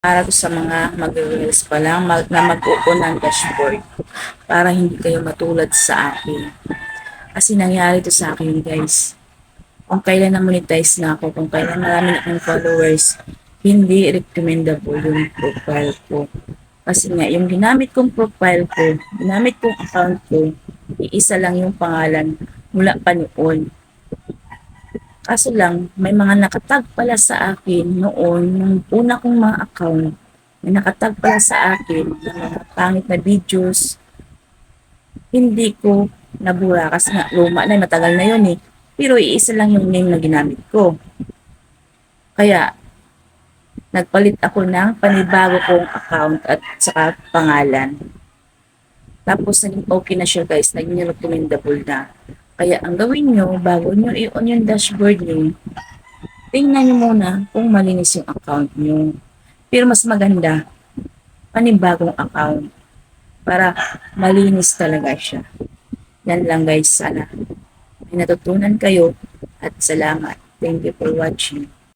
Para to sa mga mag-reels pa lang na mag-open ng dashboard para hindi kayo matulad sa akin. Kasi nangyari to sa akin, guys. Kung kailan na-monetize na ako, kung kailan marami na akong followers, hindi recommendable yung profile ko. Kasi nga, yung ginamit kong profile ko, ginamit kong account ko, iisa lang yung pangalan mula pa noon. Kaso lang, may mga nakatag pala sa akin noon, nung una kong mga account, may nakatag pala sa akin ng mga pangit na videos. Hindi ko nabura kasi nga luma na, matagal na yun eh. Pero iisa lang yung name na ginamit ko. Kaya, nagpalit ako ng panibago kong account at saka pangalan. Tapos, naging okay na siya guys, naging recommendable na. Kaya, ang gawin nyo, bago nyo i-on yung dashboard nyo, tingnan nyo muna kung malinis yung account nyo. Pero mas maganda, panibagong account para malinis talaga siya. Yan lang guys, sana may natutunan kayo at salamat. Thank you for watching.